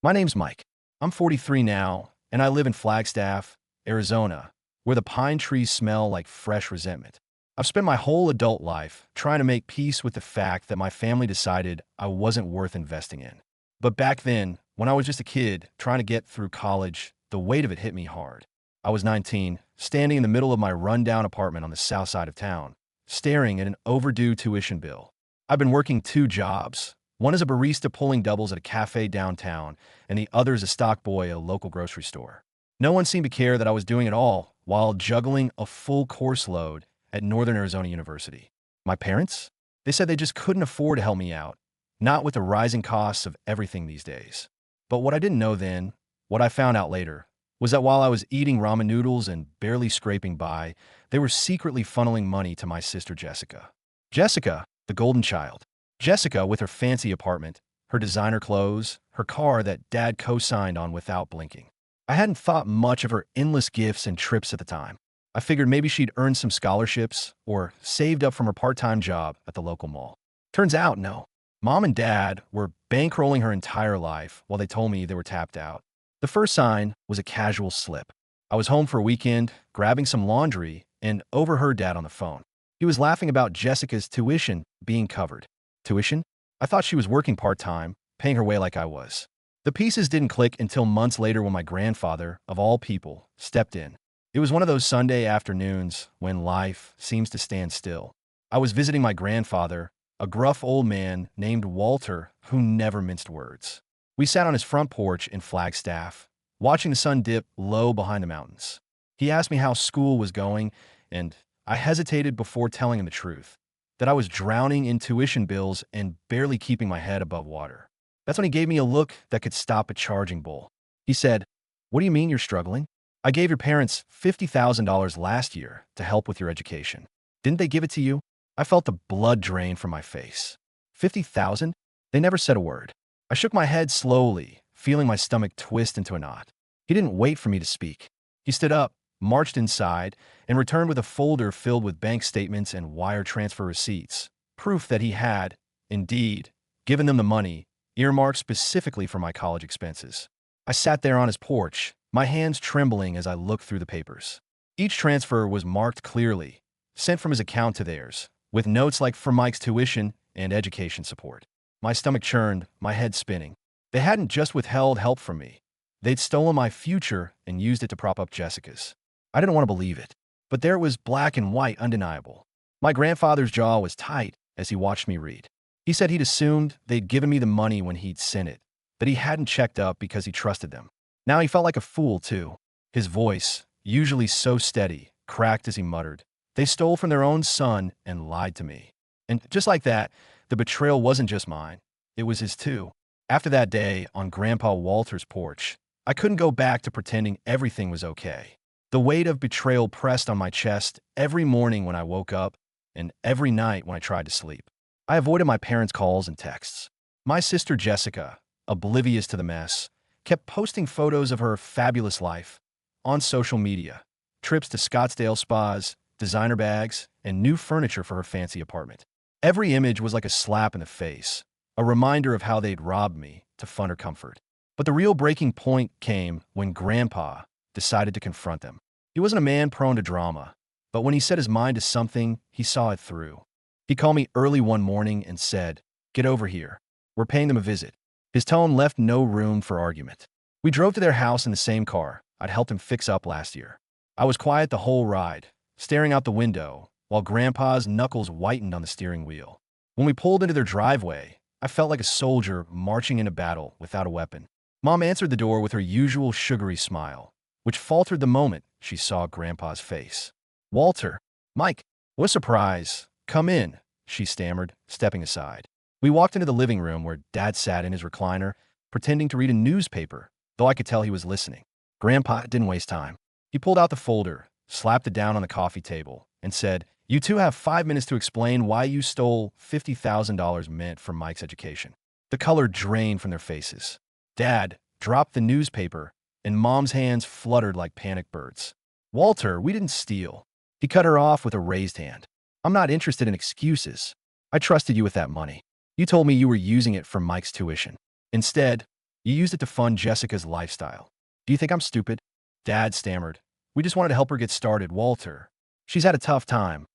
My name's Mike. I'm 43 now, and I live in Flagstaff, Arizona, where the pine trees smell like fresh resentment. I've spent my whole adult life trying to make peace with the fact that my family decided I wasn't worth investing in. But back then, when I was just a kid trying to get through college, the weight of it hit me hard. I was 19, standing in the middle of my rundown apartment on the south side of town, staring at an overdue tuition bill. I've been working two jobs. One is a barista pulling doubles at a cafe downtown, and the other is a stock boy at a local grocery store. No one seemed to care that I was doing it all while juggling a full course load at Northern Arizona University. My parents? They said they just couldn't afford to help me out, not with the rising costs of everything these days. But what I didn't know then, what I found out later, was that while I was eating ramen noodles and barely scraping by, they were secretly funneling money to my sister Jessica. Jessica, the golden child. Jessica with her fancy apartment, her designer clothes, her car that Dad co-signed on without blinking. I hadn't thought much of her endless gifts and trips at the time. I figured maybe she'd earned some scholarships or saved up from her part-time job at the local mall. Turns out, no. Mom and Dad were bankrolling her entire life while they told me they were tapped out. The first sign was a casual slip. I was home for a weekend, grabbing some laundry, and overheard Dad on the phone. He was laughing about Jessica's tuition being covered. Tuition? I thought she was working part-time, paying her way like I was. The pieces didn't click until months later when my grandfather, of all people, stepped in. It was one of those Sunday afternoons when life seems to stand still. I was visiting my grandfather, a gruff old man named Walter who never minced words. We sat on his front porch in Flagstaff, watching the sun dip low behind the mountains. He asked me how school was going, and I hesitated before telling him the truth, that I was drowning in tuition bills and barely keeping my head above water. That's when he gave me a look that could stop a charging bull. He said, "What do you mean you're struggling? I gave your parents $50,000 last year to help with your education. Didn't they give it to you?" I felt the blood drain from my face. 50,000? They never said a word. I shook my head slowly, feeling my stomach twist into a knot. He didn't wait for me to speak. He stood up, marched inside, and returned with a folder filled with bank statements and wire transfer receipts, proof that he had, indeed, given them the money, earmarked specifically for my college expenses. I sat there on his porch, my hands trembling as I looked through the papers. Each transfer was marked clearly, sent from his account to theirs, with notes like for Mike's tuition and education support. My stomach churned, my head spinning. They hadn't just withheld help from me. They'd stolen my future and used it to prop up Jessica's. I didn't want to believe it, but there it was, black and white, undeniable. My grandfather's jaw was tight as he watched me read. He said he'd assumed they'd given me the money when he'd sent it, that he hadn't checked up because he trusted them. Now he felt like a fool, too. His voice, usually so steady, cracked as he muttered, "They stole from their own son and lied to me." And just like that, the betrayal wasn't just mine. It was his, too. After that day on Grandpa Walter's porch, I couldn't go back to pretending everything was okay. The weight of betrayal pressed on my chest every morning when I woke up and every night when I tried to sleep. I avoided my parents' calls and texts. My sister Jessica, oblivious to the mess, kept posting photos of her fabulous life on social media, trips to Scottsdale spas, designer bags, and new furniture for her fancy apartment. Every image was like a slap in the face, a reminder of how they'd robbed me to fund her comfort. But the real breaking point came when Grandpa decided to confront them. He wasn't a man prone to drama, but when he set his mind to something, he saw it through. He called me early one morning and said, "Get over here. We're paying them a visit." His tone left no room for argument. We drove to their house in the same car I'd helped him fix up last year. I was quiet the whole ride, staring out the window, while Grandpa's knuckles whitened on the steering wheel. When we pulled into their driveway, I felt like a soldier marching into battle without a weapon. Mom answered the door with her usual sugary smile, which faltered the moment she saw Grandpa's face. "Walter, Mike, what a surprise. Come in," she stammered, stepping aside. We walked into the living room where Dad sat in his recliner, pretending to read a newspaper, though I could tell he was listening. Grandpa didn't waste time. He pulled out the folder, slapped it down on the coffee table, and said, "You two have 5 minutes to explain why you stole $50,000 meant for Mike's education." The color drained from their faces. Dad dropped the newspaper, and Mom's hands fluttered like panicked birds. "Walter, we didn't steal." He cut her off with a raised hand. "I'm not interested in excuses. I trusted you with that money. You told me you were using it for Mike's tuition. Instead, You used it to fund Jessica's lifestyle. Do you think I'm stupid? Dad stammered. We just wanted to help her get started, Walter. She's had a tough time.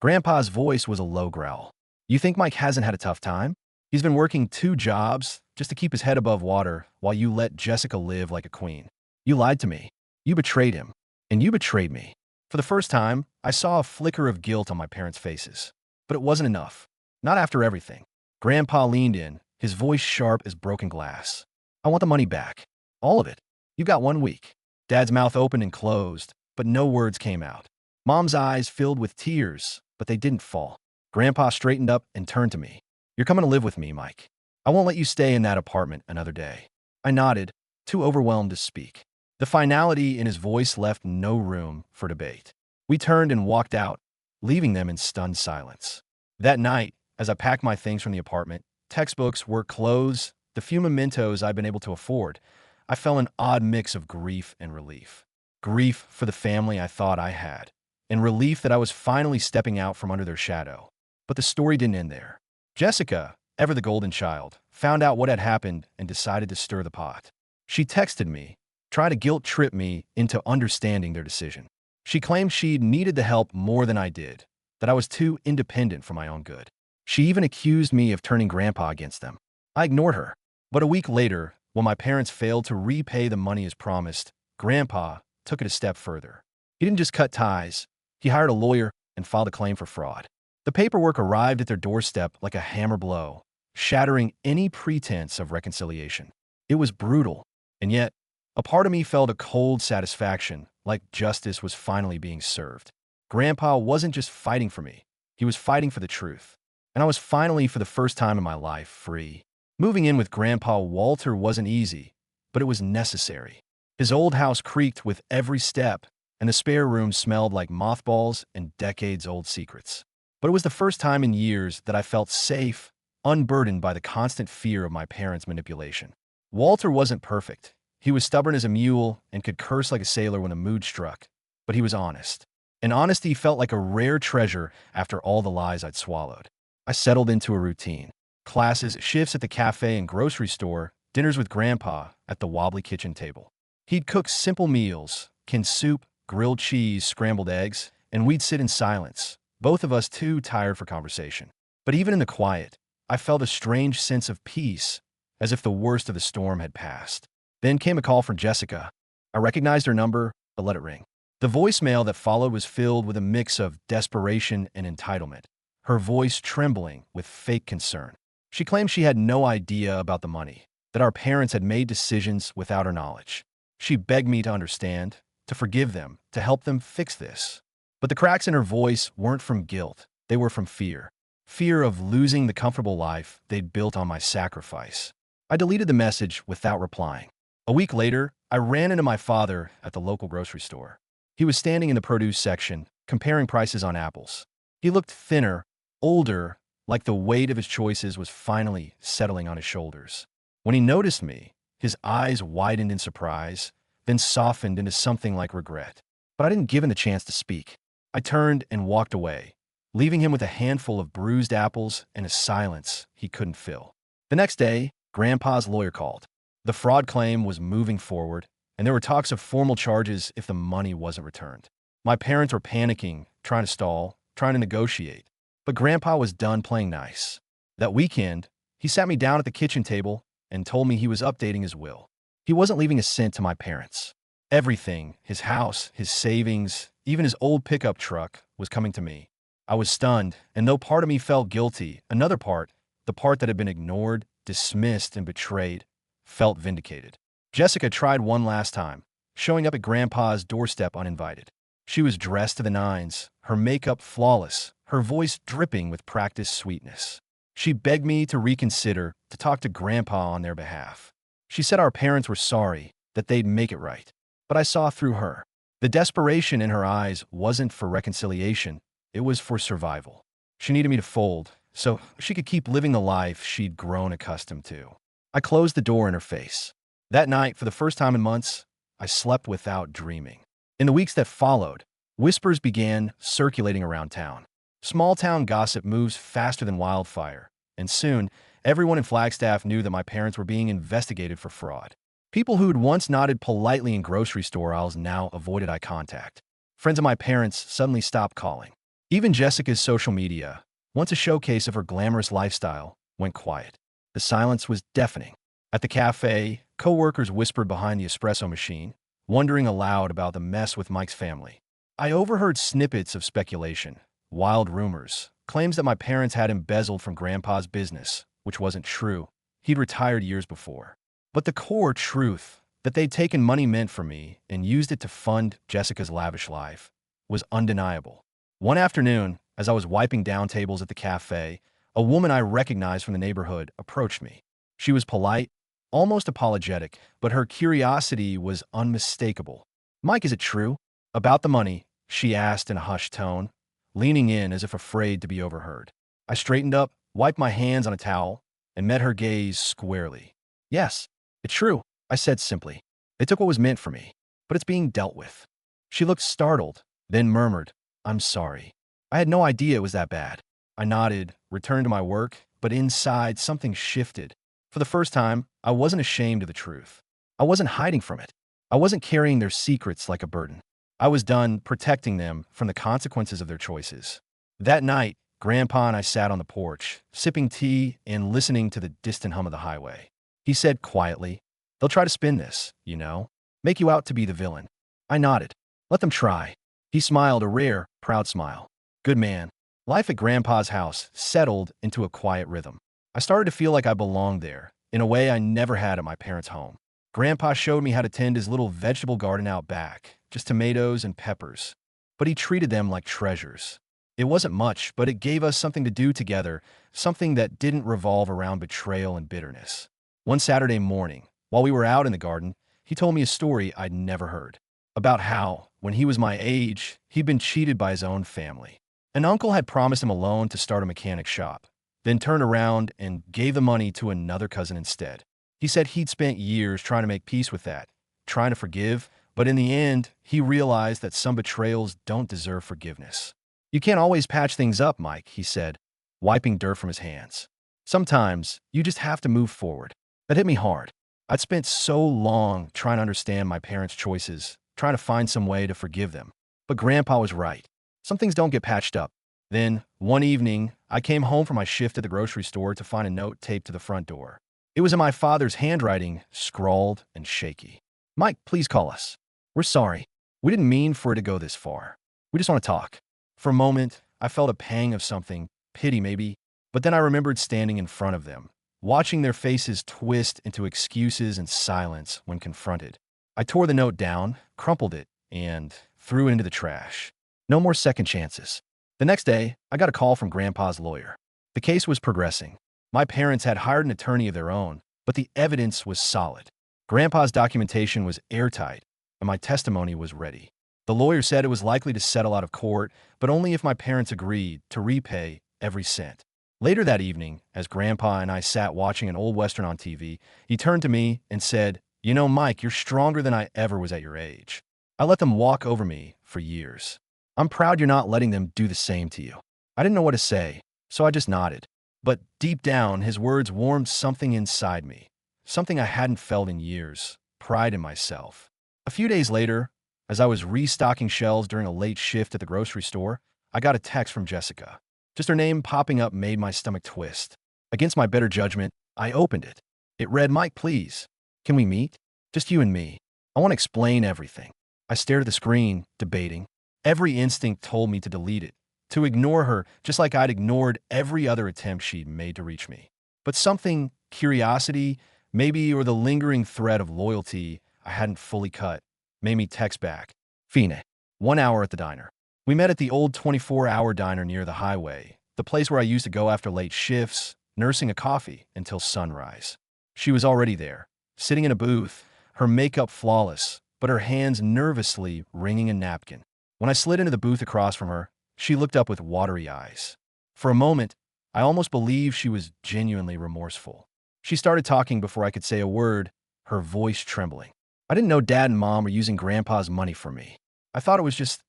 Grandpa's voice was a low growl. You think Mike hasn't had a tough time? He's been working 2 jobs just to keep his head above water while you let Jessica live like a queen. You lied to me. You betrayed him. And you betrayed me. For the first time, I saw a flicker of guilt on my parents' faces. But it wasn't enough. Not after everything. Grandpa leaned in, his voice sharp as broken glass. I want the money back. All of it. You've got 1 week. Dad's mouth opened and closed, but no words came out. Mom's eyes filled with tears, but they didn't fall. Grandpa straightened up and turned to me. You're coming to live with me, Mike. I won't let you stay in that apartment another day. I nodded, too overwhelmed to speak. The finality in his voice left no room for debate. We turned and walked out, leaving them in stunned silence. That night, as I packed my things from the apartment, textbooks, work clothes, the few mementos I'd been able to afford, I felt an odd mix of grief and relief. Grief for the family I thought I had, and relief that I was finally stepping out from under their shadow. But the story didn't end there. Jessica, ever the golden child, found out what had happened and decided to stir the pot. She texted me, trying to guilt-trip me into understanding their decision. She claimed she'd needed the help more than I did, that I was too independent for my own good. She even accused me of turning Grandpa against them. I ignored her. But a week later, when my parents failed to repay the money as promised, Grandpa took it a step further. He didn't just cut ties. He hired a lawyer and filed a claim for fraud. The paperwork arrived at their doorstep like a hammer blow, shattering any pretense of reconciliation. It was brutal, and yet, a part of me felt a cold satisfaction, like justice was finally being served. Grandpa wasn't just fighting for me. He was fighting for the truth. And I was finally, for the first time in my life, free. Moving in with Grandpa Walter wasn't easy, but it was necessary. His old house creaked with every step, and the spare room smelled like mothballs and decades-old secrets. But it was the first time in years that I felt safe, unburdened by the constant fear of my parents' manipulation. Walter wasn't perfect. He was stubborn as a mule and could curse like a sailor when a mood struck, but he was honest. And honesty felt like a rare treasure after all the lies I'd swallowed. I settled into a routine. Classes, shifts at the cafe and grocery store, dinners with Grandpa at the wobbly kitchen table. He'd cook simple meals, canned soup, grilled cheese, scrambled eggs, and we'd sit in silence, both of us too tired for conversation. But even in the quiet, I felt a strange sense of peace, as if the worst of the storm had passed. Then came a call from Jessica. I recognized her number, but let it ring. The voicemail that followed was filled with a mix of desperation and entitlement, her voice trembling with fake concern. She claimed she had no idea about the money, that our parents had made decisions without her knowledge. She begged me to understand, to forgive them, to help them fix this. But the cracks in her voice weren't from guilt. They were from fear. Fear of losing the comfortable life they'd built on my sacrifice. I deleted the message without replying. A week later, I ran into my father at the local grocery store. He was standing in the produce section, comparing prices on apples. He looked thinner, older, like the weight of his choices was finally settling on his shoulders. When he noticed me, his eyes widened in surprise, then softened into something like regret. But I didn't give him the chance to speak. I turned and walked away, leaving him with a handful of bruised apples and a silence he couldn't fill. The next day, Grandpa's lawyer called. The fraud claim was moving forward, and there were talks of formal charges if the money wasn't returned. My parents were panicking, trying to stall, trying to negotiate. But Grandpa was done playing nice. That weekend, he sat me down at the kitchen table and told me he was updating his will. He wasn't leaving a cent to my parents. Everything, his house, his savings, even his old pickup truck, was coming to me. I was stunned, and though part of me felt guilty, another part, the part that had been ignored, dismissed, and betrayed, felt vindicated. Jessica tried one last time, showing up at Grandpa's doorstep uninvited. She was dressed to the nines, her makeup flawless, her voice dripping with practiced sweetness. She begged me to reconsider, to talk to Grandpa on their behalf. She said our parents were sorry, that they'd make it right. But I saw through her. The desperation in her eyes wasn't for reconciliation, it was for survival. She needed me to fold, so she could keep living the life she'd grown accustomed to. I closed the door in her face. That night, for the first time in months, I slept without dreaming. In the weeks that followed, whispers began circulating around town. Small-town gossip moves faster than wildfire, and soon, Everyone in Flagstaff knew that my parents were being investigated for fraud. People who'd once nodded politely in grocery store aisles now avoided eye contact. Friends of my parents suddenly stopped calling. Even Jessica's social media, once a showcase of her glamorous lifestyle, went quiet. The silence was deafening. At the cafe, coworkers whispered behind the espresso machine, wondering aloud about the mess with Mike's family. I overheard snippets of speculation, wild rumors, claims that my parents had embezzled from Grandpa's business, which wasn't true. He'd retired years before. But the core truth, that they'd taken money meant for me and used it to fund Jessica's lavish life, was undeniable. One afternoon, as I was wiping down tables at the cafe, a woman I recognized from the neighborhood approached me. She was polite, almost apologetic, but her curiosity was unmistakable. "Mike, is it true?" "About the money," she asked in a hushed tone, leaning in as if afraid to be overheard. I straightened up, wiped my hands on a towel, and met her gaze squarely. "Yes, it's true," I said simply. "They took what was meant for me, but it's being dealt with." She looked startled, then murmured, "I'm sorry. I had no idea it was that bad." I nodded, returned to my work, but inside something shifted. For the first time, I wasn't ashamed of the truth. I wasn't hiding from it. I wasn't carrying their secrets like a burden. I was done protecting them from the consequences of their choices. That night, Grandpa and I sat on the porch, sipping tea and listening to the distant hum of the highway. He said quietly, "They'll try to spin this, you know, make you out to be the villain." I nodded. "Let them try." He smiled a rare, proud smile. "Good man." Life at Grandpa's house settled into a quiet rhythm. I started to feel like I belonged there, in a way I never had at my parents' home. Grandpa showed me how to tend his little vegetable garden out back, just tomatoes and peppers. But he treated them like treasures. It wasn't much, but it gave us something to do together, something that didn't revolve around betrayal and bitterness. One Saturday morning, while we were out in the garden, he told me a story I'd never heard. About how, when he was my age, he'd been cheated by his own family. An uncle had promised him a loan to start a mechanic shop, then turned around and gave the money to another cousin instead. He said he'd spent years trying to make peace with that, trying to forgive, but in the end, he realized that some betrayals don't deserve forgiveness. "You can't always patch things up, Mike," he said, wiping dirt from his hands. "Sometimes, you just have to move forward." That hit me hard. I'd spent so long trying to understand my parents' choices, trying to find some way to forgive them. But Grandpa was right. Some things don't get patched up. Then, one evening, I came home from my shift at the grocery store to find a note taped to the front door. It was in my father's handwriting, scrawled and shaky. "Mike, please call us. We're sorry. We didn't mean for it to go this far. We just want to talk." For a moment, I felt a pang of something, pity maybe, but then I remembered standing in front of them, watching their faces twist into excuses and silence when confronted. I tore the note down, crumpled it, and threw it into the trash. No more second chances. The next day, I got a call from Grandpa's lawyer. The case was progressing. My parents had hired an attorney of their own, but the evidence was solid. Grandpa's documentation was airtight, and my testimony was ready. The lawyer said it was likely to settle out of court, but only if my parents agreed to repay every cent. Later that evening, as Grandpa and I sat watching an old Western on TV, he turned to me and said, "You know, Mike, you're stronger than I ever was at your age. I let them walk over me for years. I'm proud you're not letting them do the same to you." I didn't know what to say, so I just nodded. But deep down, his words warmed something inside me, something I hadn't felt in years, pride in myself. A few days later, as I was restocking shelves during a late shift at the grocery store, I got a text from Jessica. Just her name popping up made my stomach twist. Against my better judgment, I opened it. It read, "Mike, please. Can we meet? Just you and me. I want to explain everything." I stared at the screen, debating. Every instinct told me to delete it, to ignore her, just like I'd ignored every other attempt she'd made to reach me. But something, curiosity, maybe, or the lingering thread of loyalty I hadn't fully cut, made me text back. "Fine. 1 hour at the diner." We met at the old 24-hour diner near the highway, the place where I used to go after late shifts, nursing a coffee until sunrise. She was already there, sitting in a booth, her makeup flawless, but her hands nervously wringing a napkin. When I slid into the booth across from her, she looked up with watery eyes. For a moment, I almost believed she was genuinely remorseful. She started talking before I could say a word, her voice trembling. "I didn't know Dad and Mom were using Grandpa's money for me. I thought it was just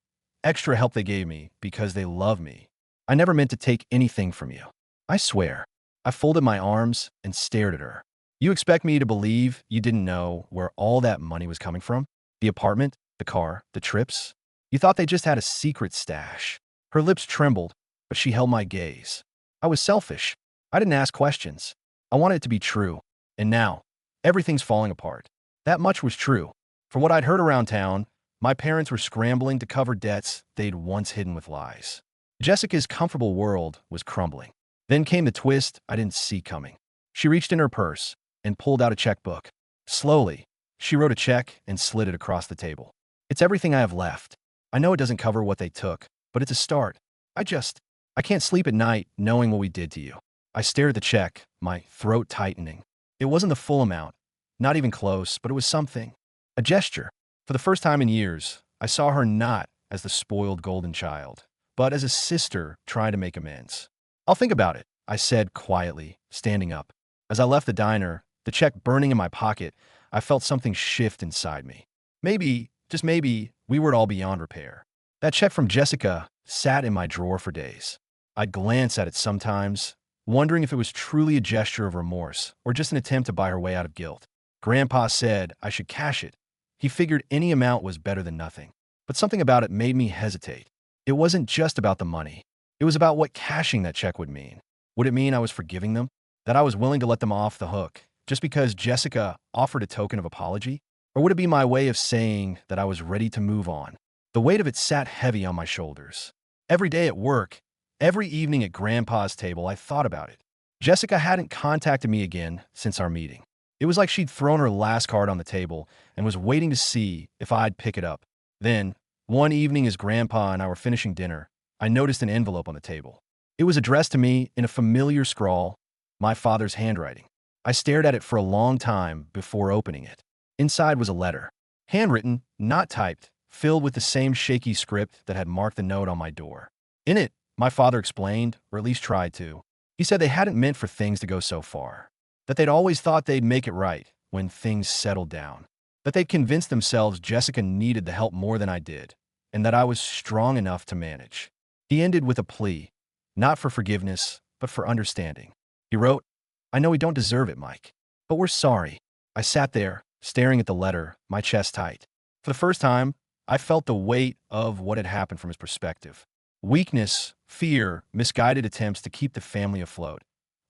extra help they gave me because they love me. I never meant to take anything from you. I swear." I folded my arms and stared at her. You expect me to believe you didn't know where all that money was coming from? The apartment, the car, the trips? You thought they just had a secret stash. Her lips trembled, but she held my gaze. I was selfish. I didn't ask questions. I wanted it to be true. And now, everything's falling apart. That much was true. For what I'd heard around town, my parents were scrambling to cover debts they'd once hidden with lies. Jessica's comfortable world was crumbling. Then came the twist I didn't see coming. She reached in her purse and pulled out a checkbook. Slowly, she wrote a check and slid it across the table. It's everything I have left. I know it doesn't cover what they took, but it's a start. I can't sleep at night knowing what we did to you. I stared at the check, my throat tightening. It wasn't the full amount, not even close, but it was something. A gesture. For the first time in years, I saw her not as the spoiled golden child, but as a sister trying to make amends. I'll think about it, I said quietly, standing up. As I left the diner, the check burning in my pocket, I felt something shift inside me. Maybe, just maybe, we were all beyond repair. That check from Jessica sat in my drawer for days. I'd glance at it sometimes, wondering if it was truly a gesture of remorse or just an attempt to buy her way out of guilt. Grandpa said I should cash it. He figured any amount was better than nothing. But something about it made me hesitate. It wasn't just about the money. It was about what cashing that check would mean. Would it mean I was forgiving them? That I was willing to let them off the hook just because Jessica offered a token of apology? Or would it be my way of saying that I was ready to move on? The weight of it sat heavy on my shoulders. Every day at work, every evening at Grandpa's table, I thought about it. Jessica hadn't contacted me again since our meeting. It was like she'd thrown her last card on the table and was waiting to see if I'd pick it up. Then, one evening as Grandpa and I were finishing dinner, I noticed an envelope on the table. It was addressed to me in a familiar scrawl, my father's handwriting. I stared at it for a long time before opening it. Inside was a letter, handwritten, not typed, filled with the same shaky script that had marked the note on my door. In it, my father explained, or at least tried to. He said they hadn't meant for things to go so far, that they'd always thought they'd make it right when things settled down, that they'd convinced themselves Jessica needed the help more than I did, and that I was strong enough to manage. He ended with a plea, not for forgiveness, but for understanding. He wrote, "I know we don't deserve it, Mike, but we're sorry." I sat there, staring at the letter, my chest tight. For the first time, I felt the weight of what had happened from his perspective. Weakness, fear, misguided attempts to keep the family afloat,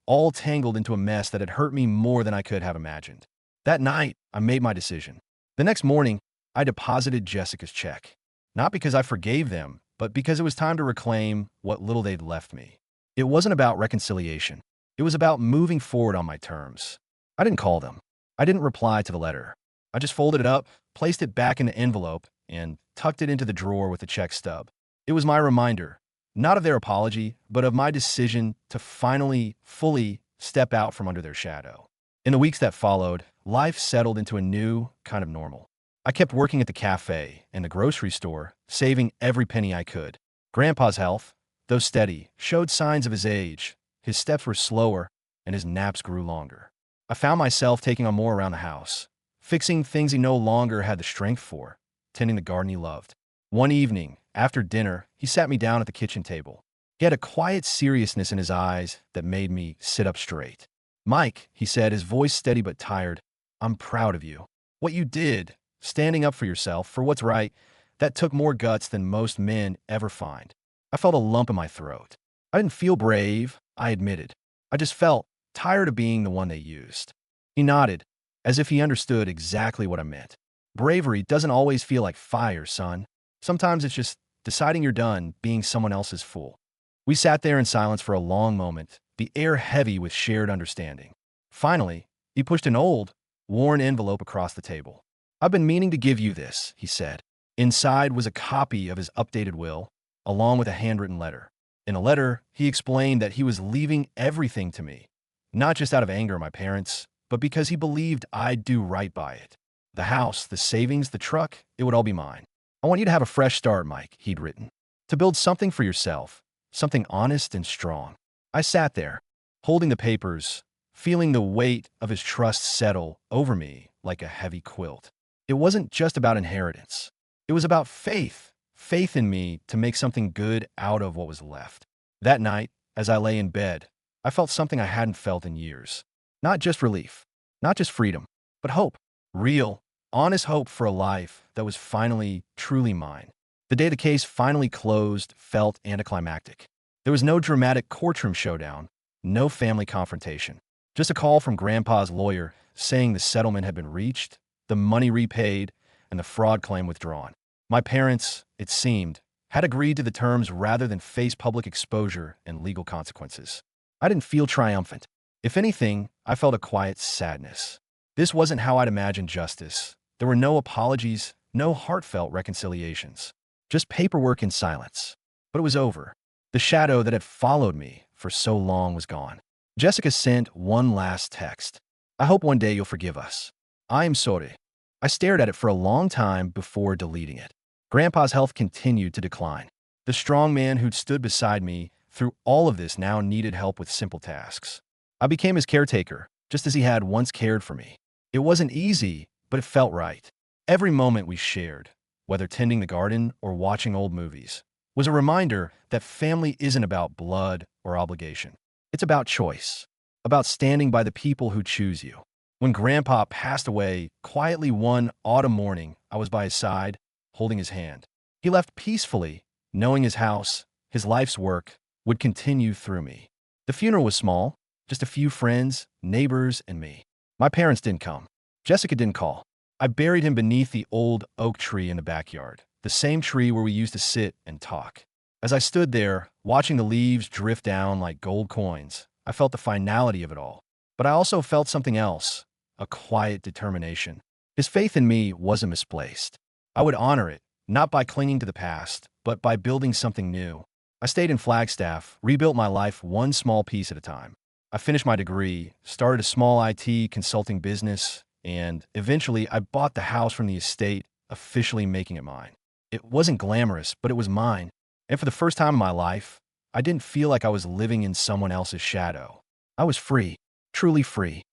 all tangled into a mess that had hurt me more than I could have imagined. That night, I made my decision. The next morning, I deposited Jessica's check. Not because I forgave them, but because it was time to reclaim what little they'd left me. It wasn't about reconciliation. It was about moving forward on my terms. I didn't call them. I didn't reply to the letter. I just folded it up, placed it back in the envelope, and tucked it into the drawer with the check stub. It was my reminder, not of their apology, but of my decision to finally, fully step out from under their shadow. In the weeks that followed, life settled into a new kind of normal. I kept working at the cafe and the grocery store, saving every penny I could. Grandpa's health, though steady, showed signs of his age. His steps were slower, and his naps grew longer. I found myself taking on more around the house, fixing things he no longer had the strength for, tending the garden he loved. One evening, after dinner, he sat me down at the kitchen table. He had a quiet seriousness in his eyes that made me sit up straight. "Mike," he said, his voice steady but tired, "I'm proud of you. What you did, standing up for yourself, for what's right, that took more guts than most men ever find." I felt a lump in my throat. I didn't feel brave, I admitted. I just felt tired of being the one they used. He nodded, as if he understood exactly what I meant. Bravery doesn't always feel like fire, son. Sometimes it's just deciding you're done being someone else's fool. We sat there in silence for a long moment, the air heavy with shared understanding. Finally, he pushed an old, worn envelope across the table. "I've been meaning to give you this," he said. Inside was a copy of his updated will, along with a handwritten letter. In a letter, he explained that he was leaving everything to me, not just out of anger at my parents, but because he believed I'd do right by it. The house, the savings, the truck, it would all be mine. "I want you to have a fresh start, Mike," he'd written. "To build something for yourself, something honest and strong." I sat there, holding the papers, feeling the weight of his trust settle over me like a heavy quilt. It wasn't just about inheritance. It was about faith, faith in me to make something good out of what was left. That night, as I lay in bed, I felt something I hadn't felt in years. Not just relief, not just freedom, but hope. Real, honest hope for a life that was finally, truly mine. The day the case finally closed felt anticlimactic. There was no dramatic courtroom showdown, no family confrontation. Just a call from Grandpa's lawyer saying the settlement had been reached, the money repaid, and the fraud claim withdrawn. My parents, it seemed, had agreed to the terms rather than face public exposure and legal consequences. I didn't feel triumphant. If anything, I felt a quiet sadness. This wasn't how I'd imagined justice. There were no apologies, no heartfelt reconciliations. Just paperwork and silence. But it was over. The shadow that had followed me for so long was gone. Jessica sent one last text. I hope one day you'll forgive us. I am sorry. I stared at it for a long time before deleting it. Grandpa's health continued to decline. The strong man who'd stood beside me through all of this now needed help with simple tasks. I became his caretaker, just as he had once cared for me. It wasn't easy, but it felt right. Every moment we shared, whether tending the garden or watching old movies, was a reminder that family isn't about blood or obligation. It's about choice, about standing by the people who choose you. When Grandpa passed away quietly one autumn morning, I was by his side, holding his hand. He left peacefully, knowing his house, his life's work, would continue through me. The funeral was small, just a few friends, neighbors, and me. My parents didn't come. Jessica didn't call. I buried him beneath the old oak tree in the backyard, the same tree where we used to sit and talk. As I stood there, watching the leaves drift down like gold coins, I felt the finality of it all. But I also felt something else, a quiet determination. His faith in me wasn't misplaced. I would honor it, not by clinging to the past, but by building something new. I stayed in Flagstaff, rebuilt my life one small piece at a time. I finished my degree, started a small IT consulting business, and eventually I bought the house from the estate, officially making it mine. It wasn't glamorous, but it was mine. And for the first time in my life, I didn't feel like I was living in someone else's shadow. I was free, truly free.